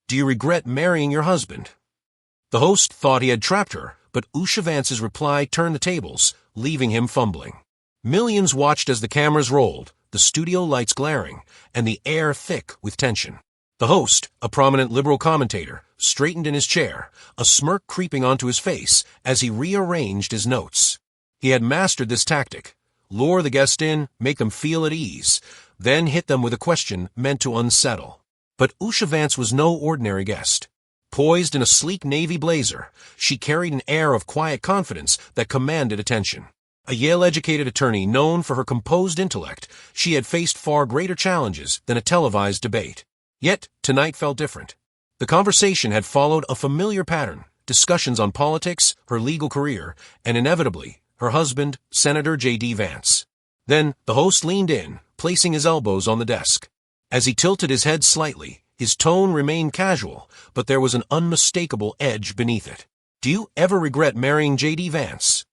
Do you regret marrying your husband? The host thought he had trapped her, but Usha Vance's reply turned the tables, leaving him fumbling. Millions watched as the cameras rolled, the studio lights glaring, and the air thick with tension. The host, a prominent liberal commentator, straightened in his chair, a smirk creeping onto his face as he rearranged his notes. He had mastered this tactic. Lure the guest in, make them feel at ease, then hit them with a question meant to unsettle. But Usha Vance was no ordinary guest. Poised in a sleek navy blazer, she carried an air of quiet confidence that commanded attention. A Yale-educated attorney known for her composed intellect, she had faced far greater challenges than a televised debate. Yet, tonight felt different. The conversation had followed a familiar pattern, discussions on politics, her legal career, and inevitably, her husband, Senator J.D. Vance. Then, the host leaned in, placing his elbows on the desk. As he tilted his head slightly, his tone remained casual, but there was an unmistakable edge beneath it. Do you ever regret marrying J.D. Vance?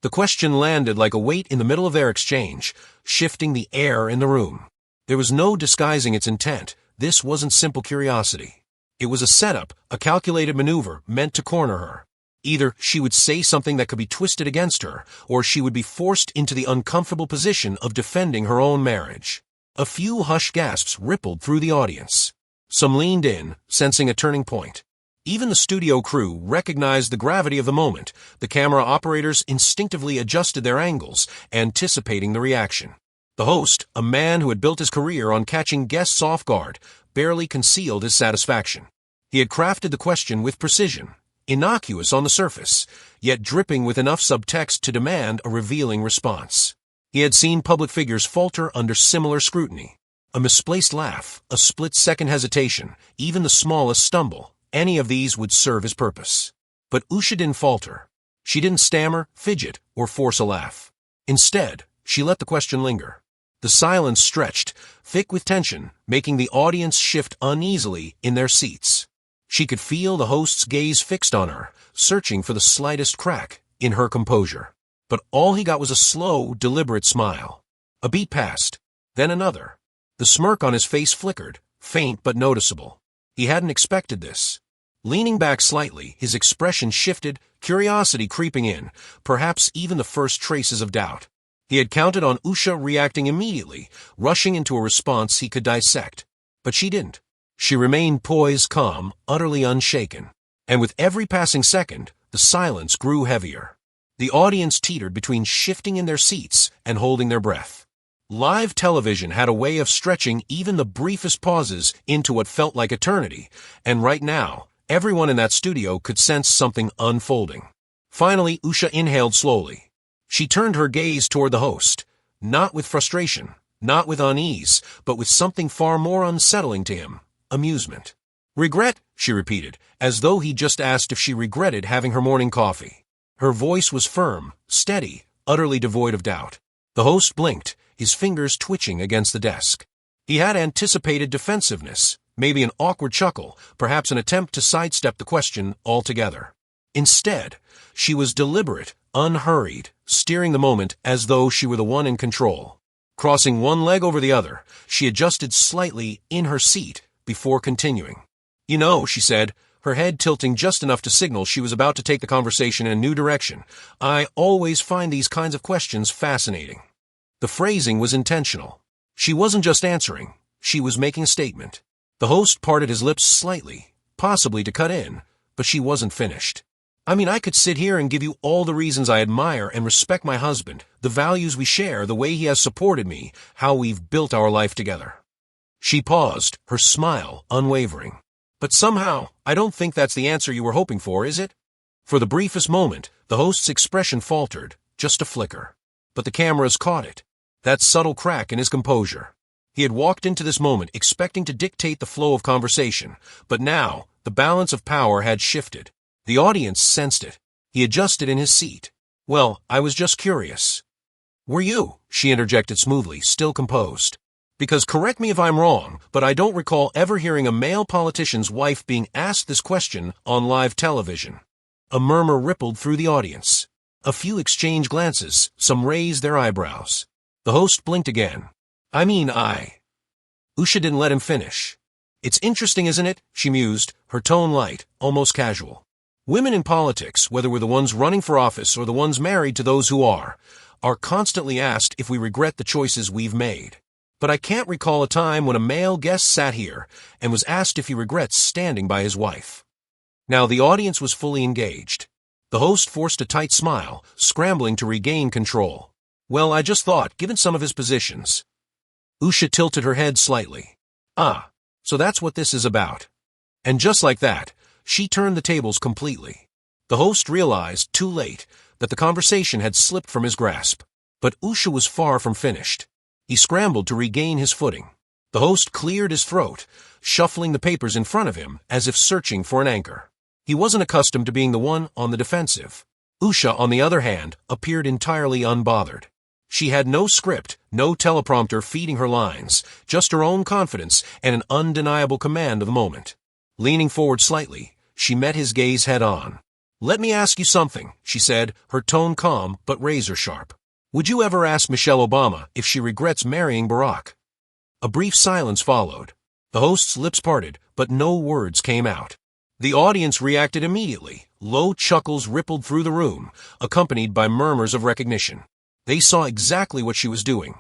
The question landed like a weight in the middle of their exchange, shifting the air in the room. There was no disguising its intent. This wasn't simple curiosity. It was a setup, a calculated maneuver meant to corner her. Either she would say something that could be twisted against her, or she would be forced into the uncomfortable position of defending her own marriage. A few hushed gasps rippled through the audience. Some leaned in, sensing a turning point. Even the studio crew recognized the gravity of the moment. The camera operators instinctively adjusted their angles, anticipating the reaction. The host, a man who had built his career on catching guests off guard, barely concealed his satisfaction. He had crafted the question with precision, innocuous on the surface, yet dripping with enough subtext to demand a revealing response. He had seen public figures falter under similar scrutiny. A misplaced laugh, a split-second hesitation, even the smallest stumble, any of these would serve his purpose. But Usha didn't falter. She didn't stammer, fidget, or force a laugh. Instead, she let the question linger. The silence stretched, thick with tension, making the audience shift uneasily in their seats. She could feel the host's gaze fixed on her, searching for the slightest crack in her composure. But all he got was a slow, deliberate smile. A beat passed, then another. The smirk on his face flickered, faint but noticeable. He hadn't expected this. Leaning back slightly, his expression shifted, curiosity creeping in, perhaps even the first traces of doubt. He had counted on Usha reacting immediately, rushing into a response he could dissect. But she didn't. She remained poised, calm, utterly unshaken. And with every passing second, the silence grew heavier. The audience teetered between shifting in their seats and holding their breath. Live television had a way of stretching even the briefest pauses into what felt like eternity, and right now, everyone in that studio could sense something unfolding. Finally, Usha inhaled slowly. She turned her gaze toward the host, not with frustration, not with unease, but with something far more unsettling to him, amusement. Regret, she repeated, as though he just asked if she regretted having her morning coffee. Her voice was firm, steady, utterly devoid of doubt. The host blinked, his fingers twitching against the desk. He had anticipated defensiveness, maybe an awkward chuckle, perhaps an attempt to sidestep the question altogether. Instead, she was deliberate, unhurried, steering the moment as though she were the one in control. Crossing one leg over the other, she adjusted slightly in her seat before continuing. You know, she said, her head tilting just enough to signal she was about to take the conversation in a new direction, I always find these kinds of questions fascinating. The phrasing was intentional. She wasn't just answering, she was making a statement. The host parted his lips slightly, possibly to cut in, but she wasn't finished. I mean, I could sit here and give you all the reasons I admire and respect my husband, the values we share, the way he has supported me, how we've built our life together. She paused, her smile unwavering. But somehow, I don't think that's the answer you were hoping for, is it? For the briefest moment, the host's expression faltered, just a flicker. But the cameras caught it. That subtle crack in his composure. He had walked into this moment expecting to dictate the flow of conversation, but now, the balance of power had shifted. The audience sensed it. He adjusted in his seat. Well, I was just curious. Were you? She interjected smoothly, still composed. Because correct me if I'm wrong, but I don't recall ever hearing a male politician's wife being asked this question on live television. A murmur rippled through the audience. A few exchanged glances, some raised their eyebrows. The host blinked again. Usha didn't let him finish. It's interesting, isn't it? She mused, her tone light, almost casual. Women in politics, whether we're the ones running for office or the ones married to those who are constantly asked if we regret the choices we've made. But I can't recall a time when a male guest sat here and was asked if he regrets standing by his wife. Now the audience was fully engaged. The host forced a tight smile, scrambling to regain control. Well, I just thought, given some of his positions. Usha tilted her head slightly. Ah, so that's what this is about. And just like that, she turned the tables completely. The host realized, too late, that the conversation had slipped from his grasp. But Usha was far from finished. He scrambled to regain his footing. The host cleared his throat, shuffling the papers in front of him as if searching for an anchor. He wasn't accustomed to being the one on the defensive. Usha, on the other hand, appeared entirely unbothered. She had no script, no teleprompter feeding her lines, just her own confidence and an undeniable command of the moment. Leaning forward slightly, she met his gaze head-on. "Let me ask you something," she said, her tone calm but razor-sharp. "Would you ever ask Michelle Obama if she regrets marrying Barack?" A brief silence followed. The host's lips parted, but no words came out. The audience reacted immediately. Low chuckles rippled through the room, accompanied by murmurs of recognition. They saw exactly what she was doing.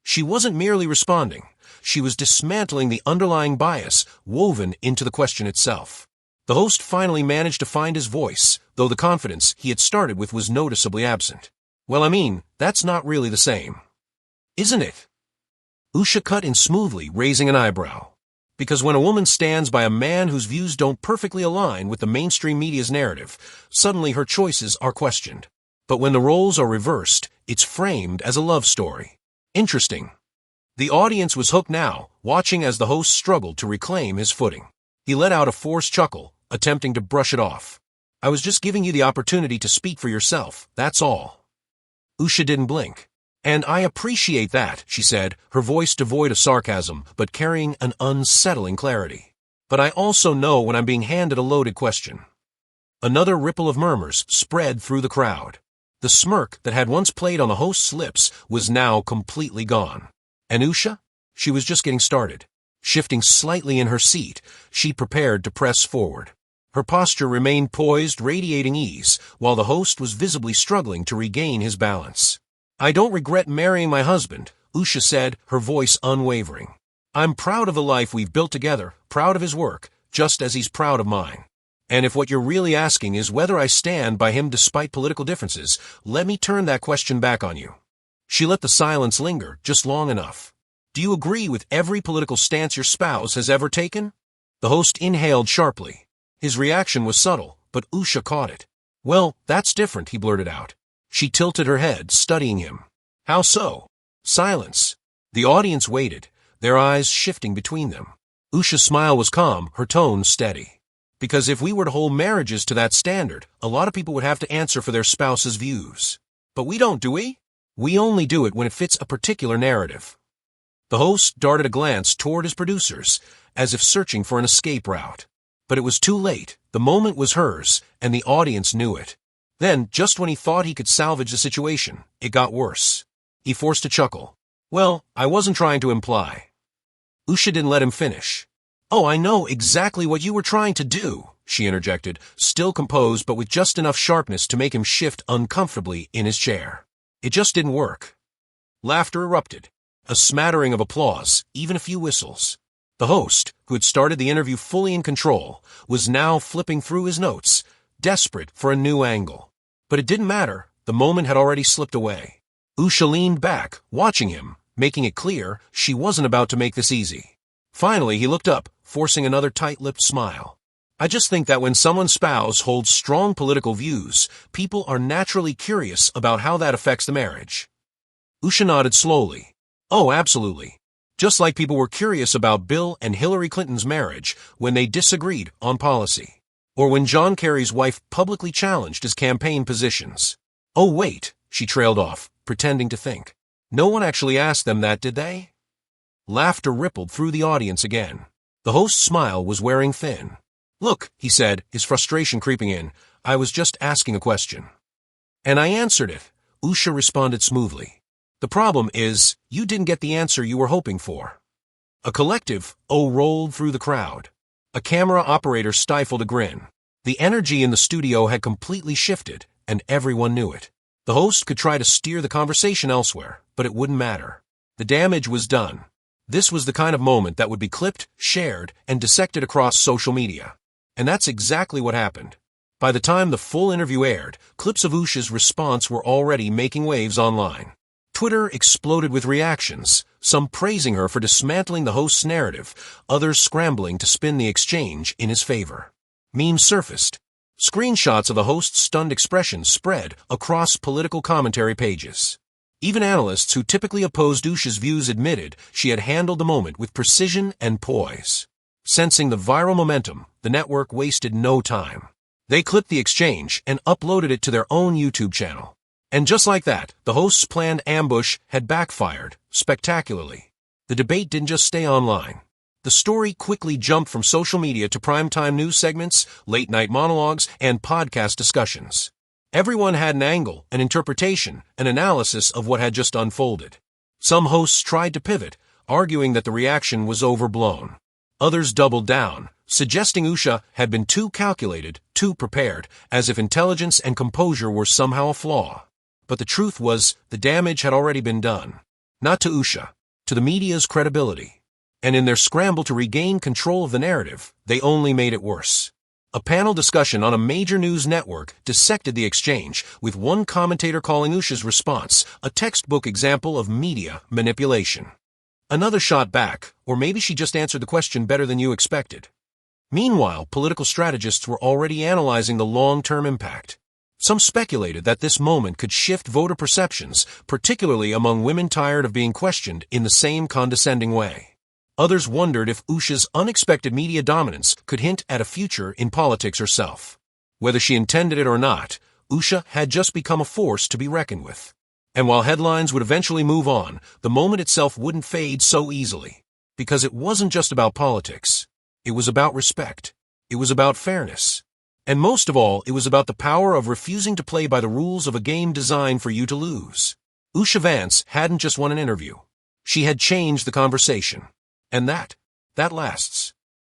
She wasn't merely responding. She was dismantling the underlying bias woven into the question itself. The host finally managed to find his voice, though the confidence he had started with was noticeably absent. "Well, I mean, that's not really the same. Isn't it?" Usha cut in smoothly, raising an eyebrow. Because when a woman stands by a man whose views don't perfectly align with the mainstream media's narrative, suddenly her choices are questioned. But when the roles are reversed, it's framed as a love story. Interesting. The audience was hooked now, watching as the host struggled to reclaim his footing. He let out a forced chuckle, attempting to brush it off. "I was just giving you the opportunity to speak for yourself, that's all." Usha didn't blink. "And I appreciate that," she said, her voice devoid of sarcasm, but carrying an unsettling clarity. "But I also know when I'm being handed a loaded question." Another ripple of murmurs spread through the crowd. The smirk that had once played on the host's lips was now completely gone. And Usha? She was just getting started. Shifting slightly in her seat, she prepared to press forward. Her posture remained poised, radiating ease, while the host was visibly struggling to regain his balance. "I don't regret marrying my husband," Usha said, her voice unwavering. "I'm proud of the life we've built together, proud of his work, just as he's proud of mine. And if what you're really asking is whether I stand by him despite political differences, let me turn that question back on you." She let the silence linger just long enough. "Do you agree with every political stance your spouse has ever taken?" The host inhaled sharply. His reaction was subtle, but Usha caught it. "Well, that's different," he blurted out. She tilted her head, studying him. "How so?" Silence. The audience waited, their eyes shifting between them. Usha's smile was calm, her tone steady. "Because if we were to hold marriages to that standard, a lot of people would have to answer for their spouse's views. But we don't, do we? We only do it when it fits a particular narrative." The host darted a glance toward his producers, as if searching for an escape route. But it was too late. The moment was hers, and the audience knew it. Then, just when he thought he could salvage the situation, it got worse. He forced a chuckle. "Well, I wasn't trying to imply." Usha didn't let him finish. "Oh, I know exactly what you were trying to do," she interjected, still composed but with just enough sharpness to make him shift uncomfortably in his chair. It just didn't work. Laughter erupted. A smattering of applause, even a few whistles. The host, who had started the interview fully in control, was now flipping through his notes, desperate for a new angle. But it didn't matter. The moment had already slipped away. Usha leaned back, watching him, making it clear she wasn't about to make this easy. Finally, he looked up, forcing another tight-lipped smile. "I just think that when someone's spouse holds strong political views, people are naturally curious about how that affects the marriage." Usha nodded slowly. "Oh, absolutely. Just like people were curious about Bill and Hillary Clinton's marriage when they disagreed on policy. Or when John Kerry's wife publicly challenged his campaign positions." "Oh, wait," she trailed off, pretending to think. "No one actually asked them that, did they?" Laughter rippled through the audience again. The host's smile was wearing thin. "Look," he said, his frustration creeping in, "I was just asking a question." "And I answered it," Usha responded smoothly. "The problem is, you didn't get the answer you were hoping for." A collective "oh" rolled through the crowd. A camera operator stifled a grin. The energy in the studio had completely shifted, and everyone knew it. The host could try to steer the conversation elsewhere, but it wouldn't matter. The damage was done. This was the kind of moment that would be clipped, shared, and dissected across social media. And that's exactly what happened. By the time the full interview aired, clips of Usha's response were already making waves online. Twitter exploded with reactions, some praising her for dismantling the host's narrative, others scrambling to spin the exchange in his favor. Memes surfaced. Screenshots of the host's stunned expression spread across political commentary pages. Even analysts who typically opposed Usha's views admitted she had handled the moment with precision and poise. Sensing the viral momentum, the network wasted no time. They clipped the exchange and uploaded it to their own YouTube channel. And just like that, the host's planned ambush had backfired, spectacularly. The debate didn't just stay online. The story quickly jumped from social media to primetime news segments, late-night monologues, and podcast discussions. Everyone had an angle, an interpretation, an analysis of what had just unfolded. Some hosts tried to pivot, arguing that the reaction was overblown. Others doubled down, suggesting Usha had been too calculated, too prepared, as if intelligence and composure were somehow a flaw. But the truth was, the damage had already been done. Not to Usha, to the media's credibility. And in their scramble to regain control of the narrative, they only made it worse. A panel discussion on a major news network dissected the exchange, with one commentator calling Usha's response a textbook example of media manipulation. Another shot back, or maybe she just answered the question better than you expected. Meanwhile, political strategists were already analyzing the long-term impact. Some speculated that this moment could shift voter perceptions, particularly among women tired of being questioned in the same condescending way. Others wondered if Usha's unexpected media dominance could hint at a future in politics herself. Whether she intended it or not, Usha had just become a force to be reckoned with. And while headlines would eventually move on, the moment itself wouldn't fade so easily. Because it wasn't just about politics. It was about respect. It was about fairness. And most of all, it was about the power of refusing to play by the rules of a game designed for you to lose. Usha Vance hadn't just won an interview. She had changed the conversation. And that lasts.